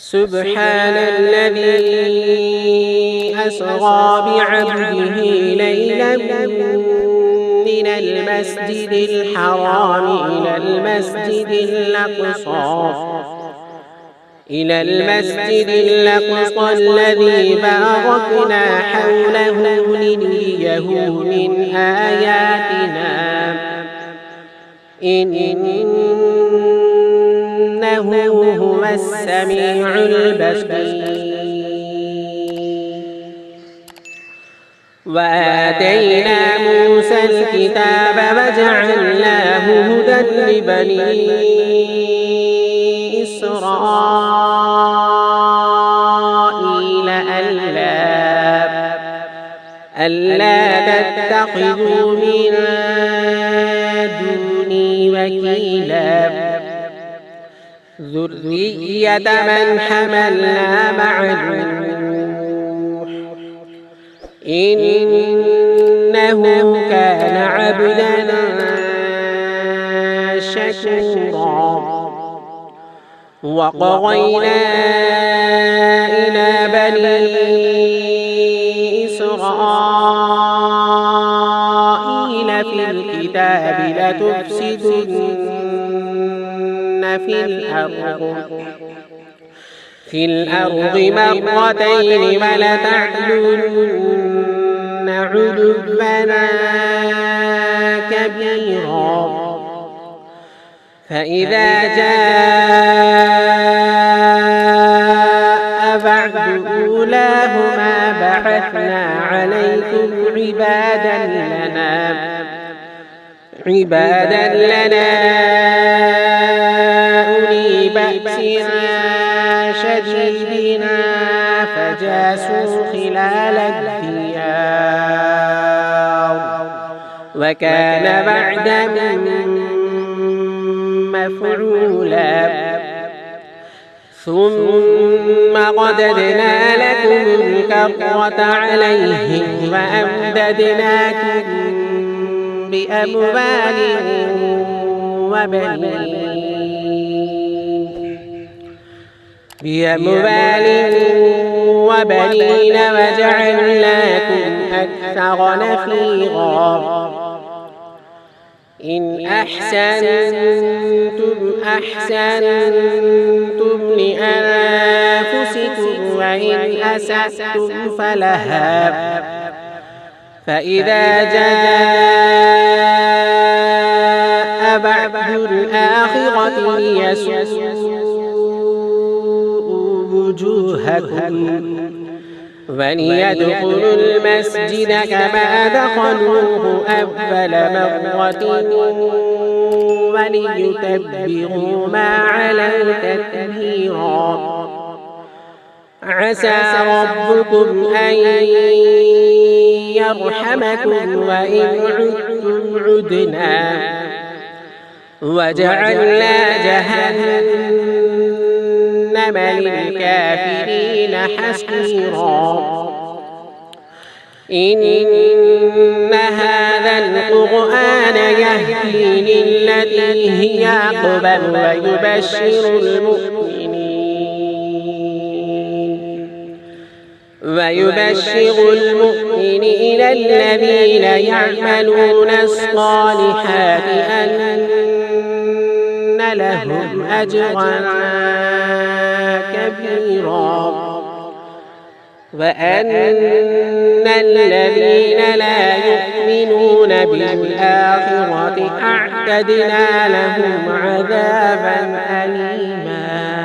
سبحان الذي أسرى بعبده ليلا من المسجد الحرام إلى المسجد الأقصى الذي باركنا حوله لنريه من آياتنا إنه هو السميع البصير. وآتينا موسى الكتاب وجعلناه هدى لبني إسرائيل ألا تتخذوا من دوني وكيلا ذرية من حملنا مع نوح إنه كان عبدا شكورا. وقضينا إلى بني إسرائيل في الكتاب لتفسدن في الأرض مرتين ولتعلن علوا كبيرا. فإذا جاء بعد أولاهما بعثنا عليكم عبادا لنا أولي بأس شديد فجاسوا خلال الديار وكان بعدا مفعولا. ثم رددنا لكم الكرة عليهم وأمددناكم بأموال وبنين وجعلناكم أكثر نفيرا. إن أحسنتم لأنفسكم وإن أسأتم فلها. فإذا جاء بعد الآخرة ليسوءوا وجوهكم وليدخلوا المسجد كما دخلوه أول مرة وليتبروا ما علوا تتبيرا. عسى ربكم أن يرحمكم وإن عدتم عدنا وجعلنا جهنم للكافرين حصيرا. إن هذا القرآن يهدي للتي هي أقوم ويبشر المؤمنين الذين يعملون الصالحات أن لهم أجرا كبيرا. وأن الذين لا يؤمنون بالآخرة أعتدنا لهم عذابا أليما.